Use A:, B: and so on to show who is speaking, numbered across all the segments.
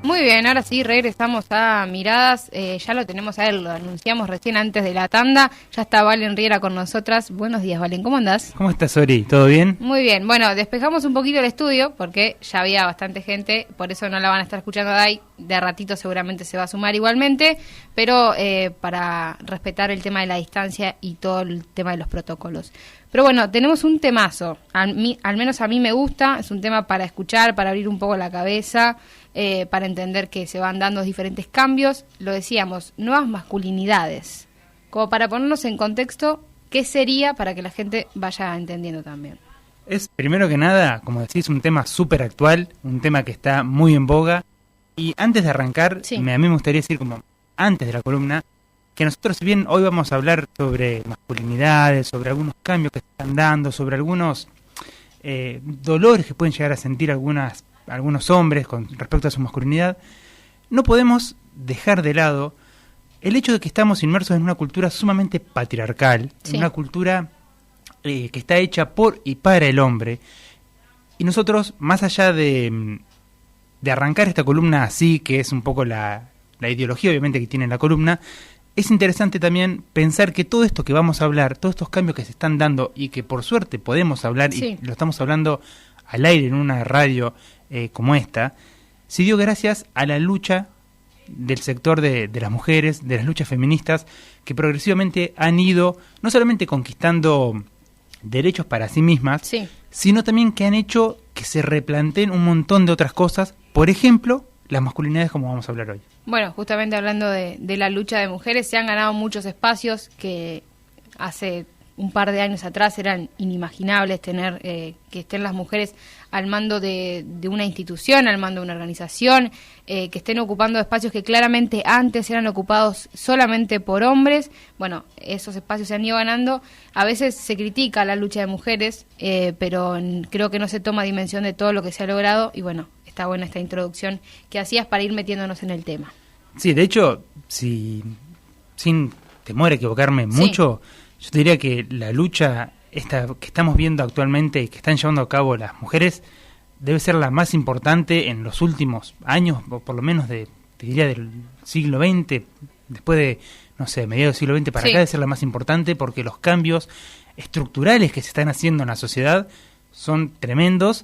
A: Muy bien, ahora sí regresamos a Miradas, ya lo tenemos a él, lo anunciamos recién antes de la tanda, ya está Valen Riera con nosotras. Buenos días, Valen, ¿cómo andás?
B: ¿Cómo estás, Ori? ¿Todo bien?
A: Muy bien, bueno, despejamos un poquito el estudio porque ya había bastante gente, por eso no la van a estar escuchando de ahí, de ratito seguramente se va a sumar igualmente, pero para respetar el tema de la distancia y todo el tema de los protocolos. Pero bueno, tenemos un temazo, al menos a mí me gusta, es un tema para escuchar, para abrir un poco la cabeza, para entender que se van dando diferentes cambios, lo decíamos, nuevas masculinidades, como para ponernos en contexto, ¿qué sería para que la gente vaya entendiendo también?
B: Es, primero que nada, como decís, un tema súper actual, un tema que está muy en boga, y antes de arrancar,
A: sí,
B: a mí me gustaría decir, como antes de la columna, que nosotros, si bien hoy vamos a hablar sobre masculinidades, sobre algunos cambios que se están dando, sobre algunos dolores que pueden llegar a sentir algunos hombres con respecto a su masculinidad, no podemos dejar de lado el hecho de que estamos inmersos en una cultura sumamente patriarcal,
A: sí,
B: en una cultura que está hecha por y para el hombre, y nosotros, más allá de arrancar esta columna así, que es un poco la ideología obviamente que tiene la columna, es interesante también pensar que todo esto que vamos a hablar, todos estos cambios que se están dando y que por suerte podemos hablar,
A: sí,
B: y lo estamos hablando al aire en una radio como esta, se dio gracias a la lucha del sector de las mujeres, de las luchas feministas, que progresivamente han ido no solamente conquistando derechos para sí mismas,
A: sí,
B: sino también que han hecho que se replanteen un montón de otras cosas, por ejemplo, las masculinidades, como vamos a hablar hoy.
A: Bueno, justamente hablando de la lucha de mujeres, se han ganado muchos espacios que hace un par de años atrás eran inimaginables tener que estén las mujeres al mando de una institución, al mando de una organización, que estén ocupando espacios que claramente antes eran ocupados solamente por hombres. Bueno, esos espacios se han ido ganando. A veces se critica la lucha de mujeres, pero creo que no se toma dimensión de todo lo que se ha logrado y bueno, está buena esta introducción que hacías para ir metiéndonos en el tema.
B: Sí, de hecho, sin temor a equivocarme mucho, yo te diría que la lucha esta que estamos viendo actualmente y que están llevando a cabo las mujeres debe ser la más importante en los últimos años, o por lo menos te diría del siglo XX, después de, no sé, mediados del siglo XX para acá, debe ser la más importante porque los cambios estructurales que se están haciendo en la sociedad son tremendos,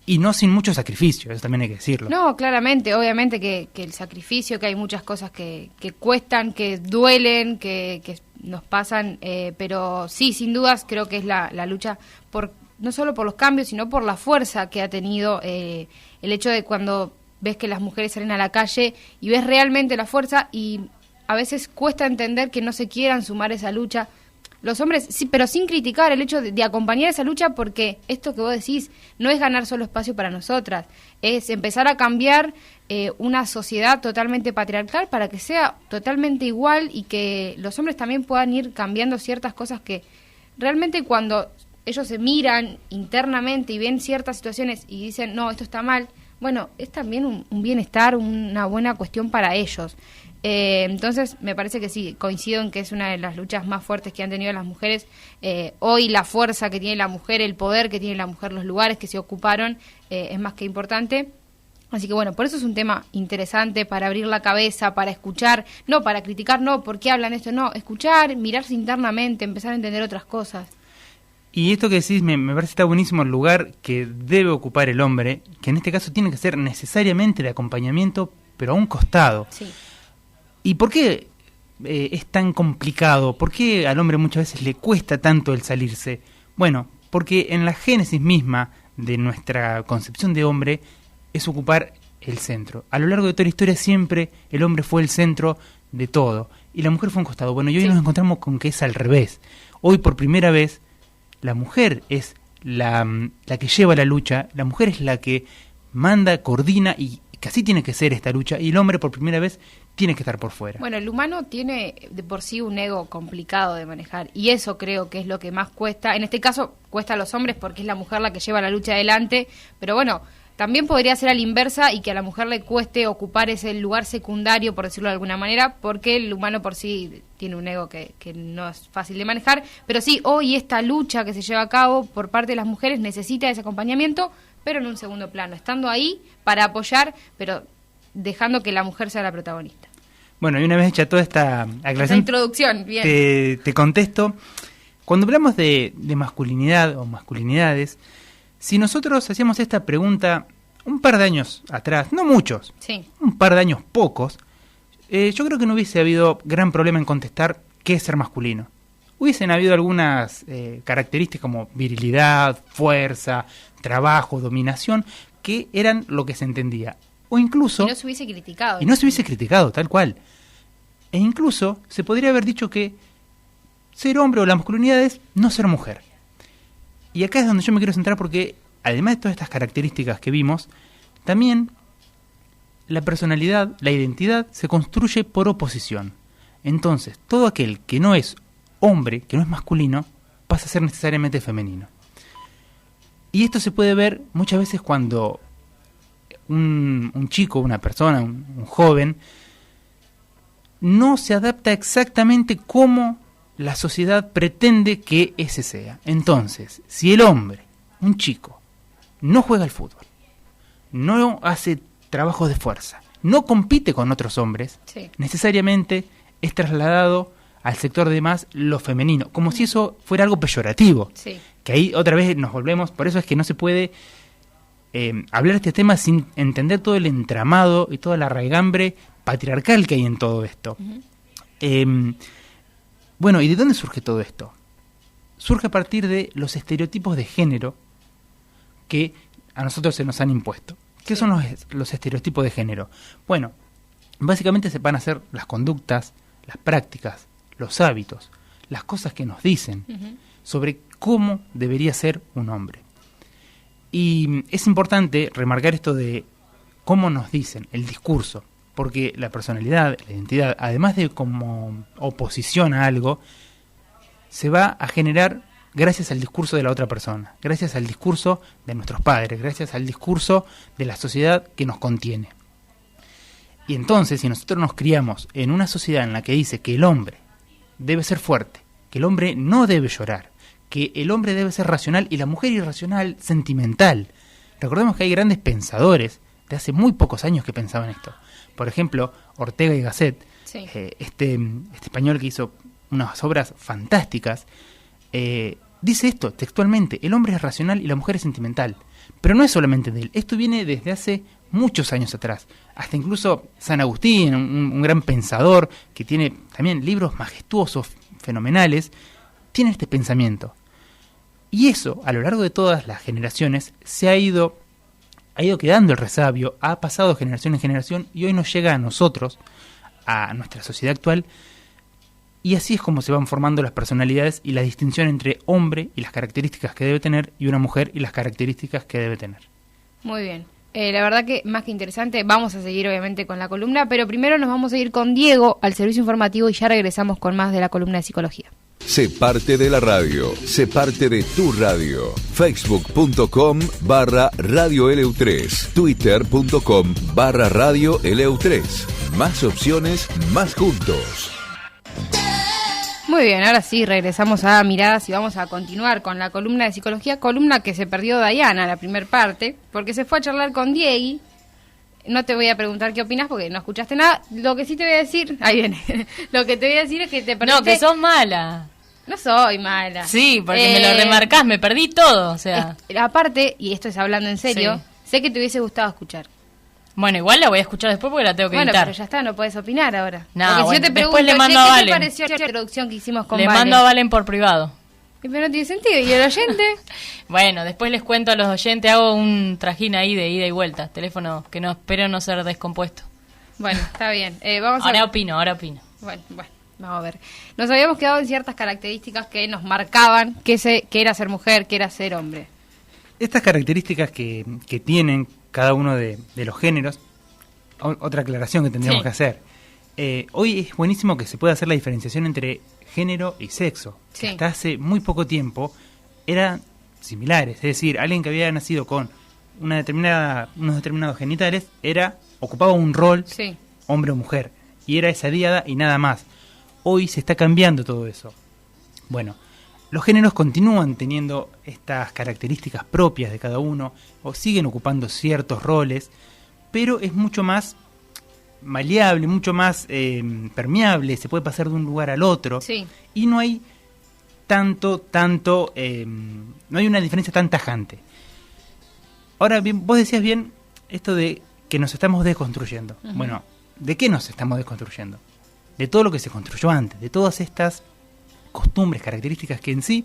B: y no sin mucho sacrificio, eso también hay que decirlo.
A: No, claramente, obviamente que el sacrificio, que hay muchas cosas que cuestan, que duelen, que nos pasan, pero sí, sin dudas, creo que es la lucha por no solo por los cambios, sino por la fuerza que ha tenido el hecho de cuando ves que las mujeres salen a la calle y ves realmente la fuerza y a veces cuesta entender que no se quieran sumar a esa lucha. Los hombres, sí, pero sin criticar el hecho de acompañar esa lucha, porque esto que vos decís no es ganar solo espacio para nosotras, es empezar a cambiar una sociedad totalmente patriarcal para que sea totalmente igual y que los hombres también puedan ir cambiando ciertas cosas que realmente cuando ellos se miran internamente y ven ciertas situaciones y dicen, no, esto está mal, bueno, es también un bienestar, una buena cuestión para ellos. Entonces me parece que sí, coincido en que es una de las luchas más fuertes que han tenido las mujeres. Hoy la fuerza que tiene la mujer, el poder que tiene la mujer, los lugares que se ocuparon, es más que importante. Así que bueno, por eso es un tema interesante para abrir la cabeza, para escuchar, no para criticar, no, ¿por qué hablan esto? No, escuchar, mirarse internamente, empezar a entender otras cosas.
B: Y esto que decís me parece que está buenísimo, el lugar que debe ocupar el hombre, que en este caso tiene que ser necesariamente de acompañamiento, pero a un costado.
A: Sí.
B: ¿Y por qué es tan complicado? ¿Por qué al hombre muchas veces le cuesta tanto el salirse? Bueno, porque en la génesis misma de nuestra concepción de hombre es ocupar el centro. A lo largo de toda la historia siempre el hombre fue el centro de todo y la mujer fue un costado. Bueno, y hoy nos encontramos con que es al revés. Hoy por primera vez la mujer es la que lleva la lucha, la mujer es la que manda, coordina y que así tiene que ser esta lucha y el hombre por primera vez tiene que estar por fuera.
A: Bueno, el humano tiene de por sí un ego complicado de manejar y eso creo que es lo que más cuesta. En este caso cuesta a los hombres porque es la mujer la que lleva la lucha adelante, pero bueno, también podría ser a la inversa y que a la mujer le cueste ocupar ese lugar secundario, por decirlo de alguna manera, porque el humano por sí tiene un ego que no es fácil de manejar. Pero sí, hoy esta lucha que se lleva a cabo por parte de las mujeres necesita ese acompañamiento, pero en un segundo plano, estando ahí para apoyar, pero dejando que la mujer sea la protagonista.
B: Bueno, y una vez hecha toda esta aclaración,
A: Esta introducción, bien.
B: te contesto. Cuando hablamos de masculinidad o masculinidades, si nosotros hacíamos esta pregunta un par de años atrás, no muchos,
A: Sí.
B: un par de años pocos, yo creo que no hubiese habido gran problema en contestar qué es ser masculino. Hubiesen habido algunas características como virilidad, fuerza, trabajo, dominación, que eran lo que se entendía. O incluso...
A: Y no se hubiese criticado.
B: Y no se hubiese criticado, tal cual. E incluso se podría haber dicho que ser hombre o la masculinidad es no ser mujer. Y acá es donde yo me quiero centrar porque, además de todas estas características que vimos, también la personalidad, la identidad, se construye por oposición. Entonces, todo aquel que no es hombre, que no es masculino, pasa a ser necesariamente femenino. Y esto se puede ver muchas veces cuando un chico, una persona, un joven, no se adapta exactamente como la sociedad pretende que ese sea. Entonces, si el hombre, un chico, no juega al fútbol, no hace trabajos de fuerza, no compite con otros hombres,
A: Sí.
B: necesariamente es trasladado al sector de más lo femenino, como si eso fuera algo peyorativo.
A: Sí.
B: Que ahí otra vez nos volvemos, por eso es que no se puede hablar de este tema sin entender todo el entramado y toda la raigambre patriarcal que hay en todo esto. Bueno, ¿y de dónde surge todo esto? Surge a partir de los estereotipos de género que a nosotros se nos han impuesto. ¿Qué son los estereotipos de género? Bueno, básicamente se van a hacer las conductas, las prácticas, los hábitos, las cosas que nos dicen sobre cómo debería ser un hombre. Y es importante remarcar esto de cómo nos dicen, el discurso, porque la personalidad, la identidad, además de como oposición a algo, se va a generar gracias al discurso de la otra persona, gracias al discurso de nuestros padres, gracias al discurso de la sociedad que nos contiene. Y entonces, si nosotros nos criamos en una sociedad en la que dice que el hombre debe ser fuerte, que el hombre no debe llorar, que el hombre debe ser racional y la mujer irracional, sentimental. Recordemos que hay grandes pensadores de hace muy pocos años que pensaban esto. Por ejemplo, Ortega y Gasset,
A: Sí.
B: este español que hizo unas obras fantásticas, dice esto textualmente: el hombre es racional y la mujer es sentimental. Pero no es solamente de él, esto viene desde hace muchos años atrás. Hasta incluso San Agustín, un gran pensador que tiene también libros majestuosos, fenomenales, tiene este pensamiento. Y eso, a lo largo de todas las generaciones, ha ido quedando el resabio, ha pasado generación en generación y hoy nos llega a nosotros, a nuestra sociedad actual, y así es como se van formando las personalidades y la distinción entre hombre y las características que debe tener y una mujer y las características que debe tener.
A: Muy bien. La verdad que más que interesante, vamos a seguir obviamente con la columna, pero primero nos vamos a ir con Diego al servicio informativo y ya regresamos con más de la columna de psicología.
C: Sé parte de la radio, sé parte de tu radio. Facebook.com/Radio LU3, Twitter.com/Radio LU3. Más opciones, más juntos.
A: Muy bien, ahora sí, regresamos a Miradas y vamos a continuar con la columna de psicología, columna que se perdió Diana, la primer parte, porque se fue a charlar con Diegui. No te voy a preguntar qué opinas porque no escuchaste nada. Lo que sí te voy a decir, ahí viene, lo que te voy a decir es que te perdiste...
D: No, que sos mala.
A: No soy mala.
D: Sí, porque me lo remarcás, me perdí todo, o sea...
A: Aparte, y esto es hablando en serio,
D: Sí.
A: sé que te hubiese gustado escuchar.
D: Bueno, igual la voy a escuchar después porque la tengo que
A: Bueno,
D: editar.
A: pero ya está, no puedes opinar ahora.
D: No,
A: Porque si
D: bueno,
A: yo te
D: después le
A: pregunto,
D: mando
A: che,
D: a
A: ¿qué te
D: Valen.
A: pareció la introducción que hicimos con
D: Le
A: Valen?
D: mando a Valen por privado.
A: Pero no tiene sentido, ¿y el oyente?
D: Bueno, después les cuento a los oyentes, hago un trajín ahí de ida y vuelta. Teléfono que no espero no ser descompuesto.
A: Bueno, está bien. Vamos
D: Ahora
A: a...
D: opino.
A: Bueno, vamos a ver. Nos habíamos quedado en ciertas características que nos marcaban que era ser mujer, que era ser hombre.
B: Estas características que tienen cada uno de los géneros, otra aclaración que tendríamos
D: Sí.
B: que hacer. Hoy es buenísimo que se pueda hacer la diferenciación entre género y sexo.
A: Sí.
B: Que hasta hace muy poco tiempo eran similares. Es decir, alguien que había nacido con unos determinados genitales ocupaba un rol,
A: Sí.
B: hombre o mujer, y era esa diada y nada más. Hoy se está cambiando todo eso. Bueno, los géneros continúan teniendo estas características propias de cada uno, o siguen ocupando ciertos roles, pero es mucho más maleable, mucho más permeable, se puede pasar de un lugar al otro,
A: Sí.
B: y no hay no hay una diferencia tan tajante. Ahora bien, vos decías bien esto de que nos estamos desconstruyendo.
D: Ujú.
B: Bueno, ¿de qué nos estamos desconstruyendo? De todo lo que se construyó antes, de todas estas costumbres, características que en sí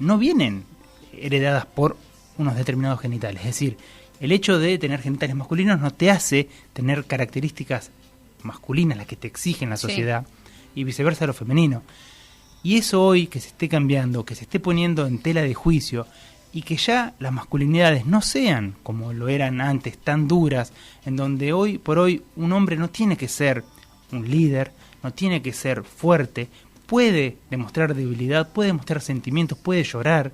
B: no vienen heredadas por unos determinados genitales. Es decir, el hecho de tener genitales masculinos no te hace tener características masculinas, las que te exigen la
A: Sí.
B: sociedad, y viceversa lo femenino. Y eso hoy que se esté cambiando, que se esté poniendo en tela de juicio, y que ya las masculinidades no sean como lo eran antes, tan duras, en donde hoy por hoy un hombre no tiene que ser un líder, no tiene que ser fuerte, puede demostrar debilidad, puede demostrar sentimientos, puede llorar.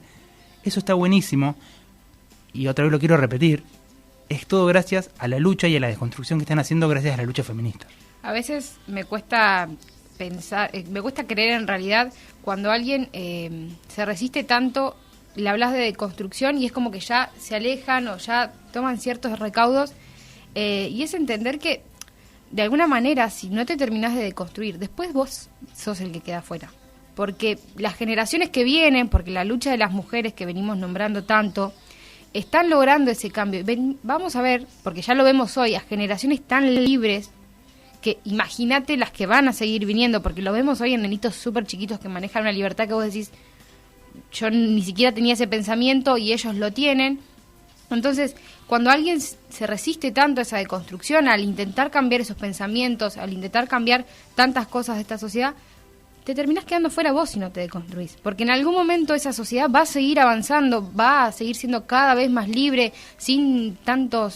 B: Eso está buenísimo, y otra vez lo quiero repetir, es todo gracias a la lucha y a la desconstrucción que están haciendo gracias a la lucha feminista.
A: A veces me cuesta pensar, me cuesta creer en realidad cuando alguien se resiste tanto, le hablas de deconstrucción y es como que ya se alejan o ya toman ciertos recaudos, y es entender que de alguna manera si no te terminás de deconstruir, después vos sos el que queda afuera. Porque las generaciones que vienen, porque la lucha de las mujeres que venimos nombrando tanto, están logrando ese cambio. Vamos a ver, porque ya lo vemos hoy, a generaciones tan libres que imagínate las que van a seguir viniendo, porque lo vemos hoy en nenitos súper chiquitos que manejan una libertad que vos decís, yo ni siquiera tenía ese pensamiento y ellos lo tienen. Entonces, cuando alguien se resiste tanto a esa deconstrucción, al intentar cambiar esos pensamientos, al intentar cambiar tantas cosas de esta sociedad, te terminás quedando fuera vos si no te deconstruís. Porque en algún momento esa sociedad va a seguir avanzando, va a seguir siendo cada vez más libre, sin tanto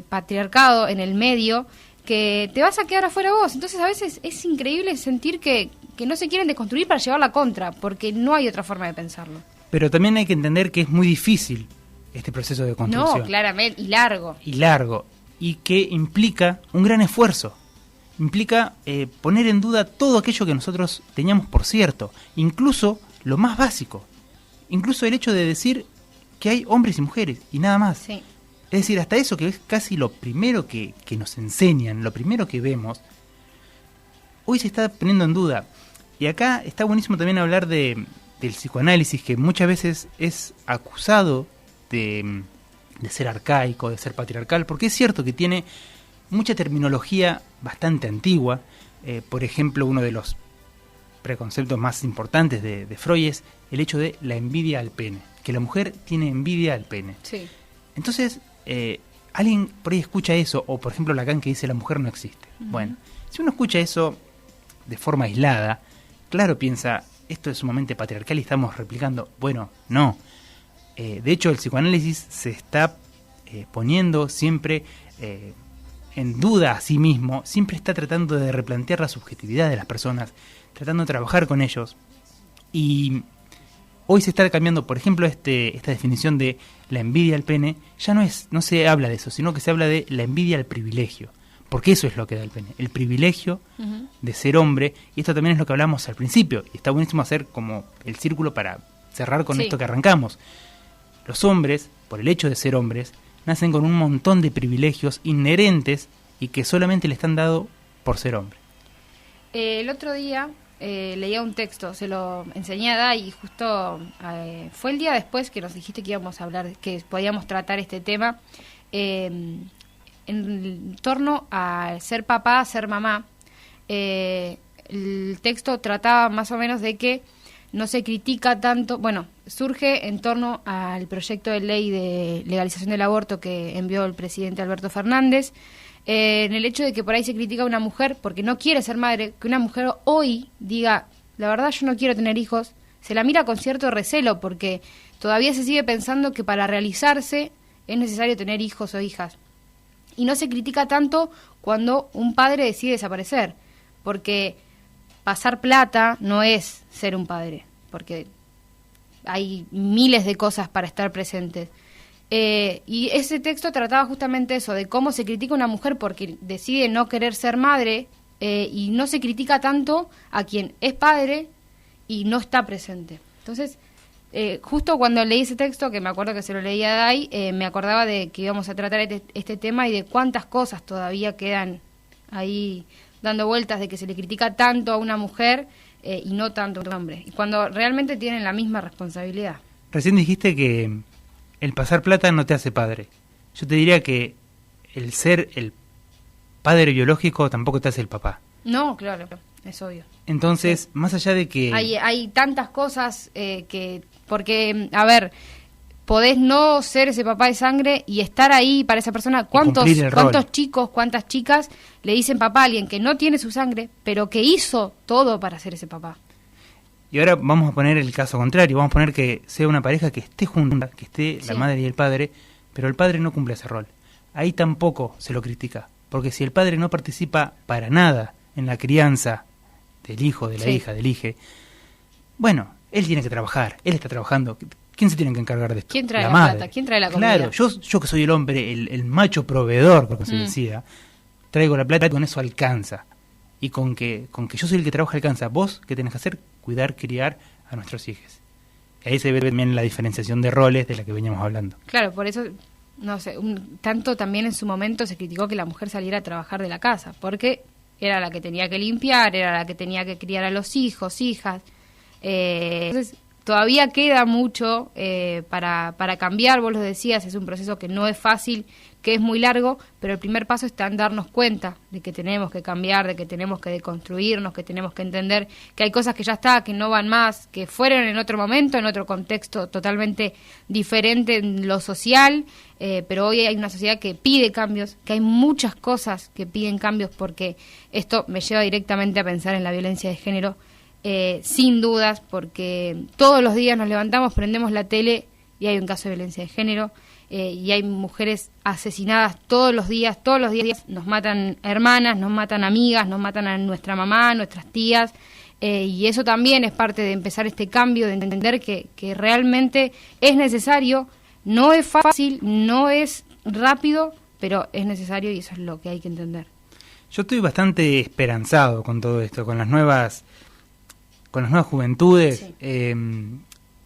A: patriarcado en el medio, que te vas a quedar afuera vos. Entonces a veces es increíble sentir que no se quieren deconstruir para llevar la contra, porque no hay otra forma de pensarlo.
B: Pero también hay que entender que es muy difícil este proceso de construcción.
A: No, claramente, y largo.
B: Y largo, y que implica un gran esfuerzo. Implica poner en duda todo aquello que nosotros teníamos por cierto, incluso lo más básico, incluso el hecho de decir que hay hombres y mujeres y nada más.
A: Sí.
B: Es decir, hasta eso que es casi lo primero que nos enseñan, lo primero que vemos, hoy se está poniendo en duda. Y acá está buenísimo también hablar del psicoanálisis, que muchas veces es acusado de ser arcaico, de ser patriarcal, porque es cierto que tiene mucha terminología bastante antigua. Por ejemplo, uno de los preconceptos más importantes de Freud es el hecho de la envidia al pene, que la mujer tiene envidia al pene.
A: Sí.
B: Entonces, alguien por ahí escucha eso, o por ejemplo Lacan que dice la mujer no existe.
A: Uh-huh.
B: Bueno, si uno escucha eso de forma aislada, claro, piensa, esto es sumamente patriarcal y estamos replicando. Bueno, no. De hecho, el psicoanálisis se está poniendo siempre en duda a sí mismo, siempre está tratando de replantear la subjetividad de las personas, tratando de trabajar con ellos. Y hoy se está cambiando, por ejemplo, esta definición de la envidia al pene, ya no se habla de eso, sino que se habla de la envidia al privilegio, porque eso es lo que da el pene, el privilegio
A: Uh-huh.
B: de ser hombre, y esto también es lo que hablamos al principio, y está buenísimo hacer como el círculo para cerrar con
A: Sí.
B: esto que arrancamos. Los hombres, por el hecho de ser hombres, nacen con un montón de privilegios inherentes y que solamente le están dados por ser hombre.
A: El otro día leía un texto, se lo enseñé a Dai y justo fue el día después que nos dijiste que íbamos a hablar, que podíamos tratar este tema en torno a ser papá, ser mamá. El texto trataba más o menos de que no se critica tanto, bueno, surge en torno al proyecto de ley de legalización del aborto que envió el presidente Alberto Fernández, en el hecho de que por ahí se critica a una mujer porque no quiere ser madre, que una mujer hoy diga, la verdad yo no quiero tener hijos, se la mira con cierto recelo porque todavía se sigue pensando que para realizarse es necesario tener hijos o hijas. Y no se critica tanto cuando un padre decide desaparecer, porque pasar plata no es ser un padre, porque hay miles de cosas para estar presentes. Y ese texto trataba justamente eso, de cómo se critica a una mujer porque decide no querer ser madre, y no se critica tanto a quien es padre y no está presente. Entonces, Justo cuando leí ese texto, que me acuerdo que se lo leía a Dai, me acordaba de que íbamos a tratar este tema y de cuántas cosas todavía quedan ahí dando vueltas, de que se le critica tanto a una mujer y no tanto a un hombre, y cuando realmente tienen la misma responsabilidad.
B: Recién dijiste que el pasar plata no te hace padre. Yo te diría que el ser el padre biológico tampoco te hace el papá.
A: No, claro, es obvio.
B: Entonces,
A: Sí.
B: más allá de que...
A: Hay tantas cosas que... Porque, a ver, podés no ser ese papá de sangre y estar ahí para esa persona. ¿Cuántos chicos, cuántas chicas le dicen papá a alguien que no tiene su sangre, pero que hizo todo para ser ese papá?
B: Y ahora vamos a poner el caso contrario. Vamos a poner que sea una pareja que esté junta, que esté la
A: Sí.
B: madre y el padre, pero el padre no cumple ese rol. Ahí tampoco se lo critica. Porque si el padre no participa para nada en la crianza del hijo, de la
A: Sí.
B: hija, del hijo, bueno, él tiene que trabajar, él está trabajando. ¿Quién se tiene que encargar de esto?
A: ¿Quién trae
B: la
A: la
B: madre.
A: plata? ¿Quién trae la comida?
B: Claro, yo que soy el hombre, el macho proveedor, porque se decía, traigo la plata y con eso alcanza. Y con que yo soy el que trabaja alcanza. ¿Vos qué tenés que hacer? Cuidar, criar a nuestros hijos. Y ahí se ve también la diferenciación de roles de la que veníamos hablando.
A: Claro, por eso, no sé, tanto también en su momento se criticó que la mujer saliera a trabajar de la casa, porque era la que tenía que limpiar, era la que tenía que criar a los hijos, hijas. Entonces, todavía queda mucho para cambiar, vos lo decías, es un proceso que no es fácil, que es muy largo, pero el primer paso está en darnos cuenta de que tenemos que cambiar, de que tenemos que deconstruirnos, que tenemos que entender que hay cosas que ya está, que no van más, que fueron en otro momento, en otro contexto totalmente diferente en lo social, pero hoy hay una sociedad que pide cambios, que hay muchas cosas que piden cambios, porque esto me lleva directamente a pensar en la violencia de género, sin dudas, porque todos los días nos levantamos, prendemos la tele y hay un caso de violencia de género, y hay mujeres asesinadas todos los días nos matan hermanas, nos matan amigas, nos matan a nuestra mamá, nuestras tías, y eso también es parte de empezar este cambio, de entender que realmente es necesario, no es fácil, no es rápido, pero es necesario y eso es lo que hay que entender.
B: Yo estoy bastante esperanzado con todo esto, con las nuevas juventudes.
A: Sí.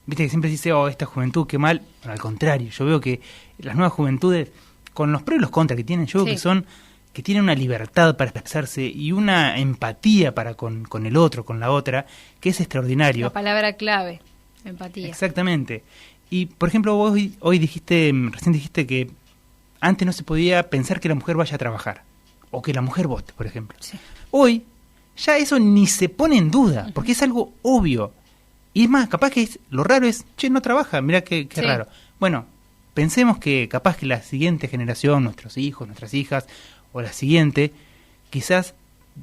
B: Viste que siempre se dice, esta juventud, qué mal. Bueno, al contrario, yo veo que las nuevas juventudes, con los pros y los contras que tienen, yo veo
A: Sí.
B: que tienen una libertad para expresarse y una empatía para con el otro, con la otra, que es extraordinario.
A: La palabra clave, empatía.
B: Exactamente. Y, por ejemplo, vos recién dijiste que antes no se podía pensar que la mujer vaya a trabajar, o que la mujer vote, por ejemplo.
A: Sí.
B: Hoy ya eso ni se pone en duda, porque es algo obvio. Y es más, capaz que lo raro es, no trabaja, mirá qué
A: Sí.
B: raro. Bueno, pensemos que capaz que la siguiente generación, nuestros hijos, nuestras hijas, o la siguiente, quizás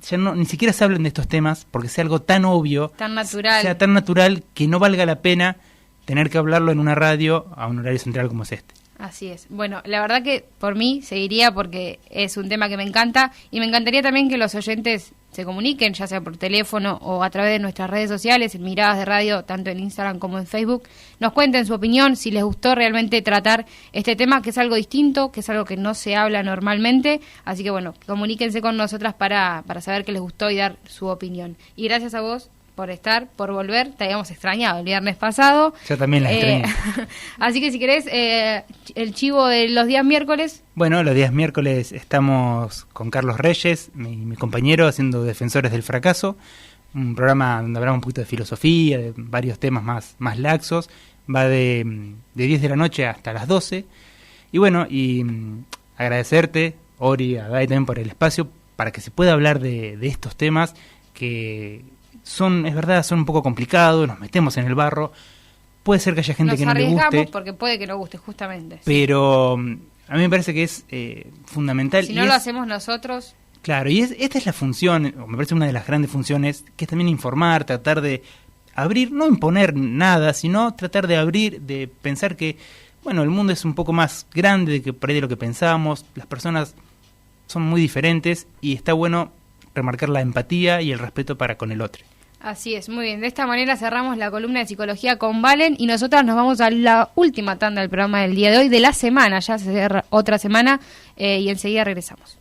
B: ya ni siquiera se hablen de estos temas, porque sea algo tan obvio,
A: Tan natural.
B: sea tan natural que no valga la pena tener que hablarlo en una radio a un horario central como es este.
A: Así es. Bueno, la verdad que por mí seguiría porque es un tema que me encanta y me encantaría también que los oyentes se comuniquen, ya sea por teléfono o a través de nuestras redes sociales, en Miradas de Radio, tanto en Instagram como en Facebook. Nos cuenten su opinión, si les gustó realmente tratar este tema, que es algo distinto, que es algo que no se habla normalmente. Así que bueno, comuníquense con nosotras para saber qué les gustó y dar su opinión. Y gracias a vos por estar, por volver. Te habíamos extrañado el viernes pasado.
B: Yo también la extrañé.
A: Así que si querés, el chivo de los días miércoles.
B: Bueno, los días miércoles estamos con Carlos Reyes, mi compañero, haciendo Defensores del Fracaso, un programa donde hablamos un poquito de filosofía, de varios temas más laxos. Va de 10 de la noche hasta las 12. Y bueno, agradecerte, Ori, a Dai también por el espacio, para que se pueda hablar de estos temas que es verdad, son un poco complicados, nos metemos en el barro, puede ser que haya gente que no le guste.
A: Nos arriesgamos porque puede que no guste, justamente.
B: Pero a mí me parece que es fundamental.
A: Si no lo hacemos nosotros...
B: Claro, y esta es la función, o me parece una de las grandes funciones, que es también informar, tratar de abrir, no imponer nada, sino tratar de abrir, de pensar que, bueno, el mundo es un poco más grande por ahí de lo que pensamos, las personas son muy diferentes y está bueno remarcar la empatía y el respeto para con el otro.
A: Así es, muy bien. De esta manera cerramos la columna de psicología con Valen y nosotras nos vamos a la última tanda del programa del día de hoy, de la semana, ya se cierra otra semana y enseguida regresamos.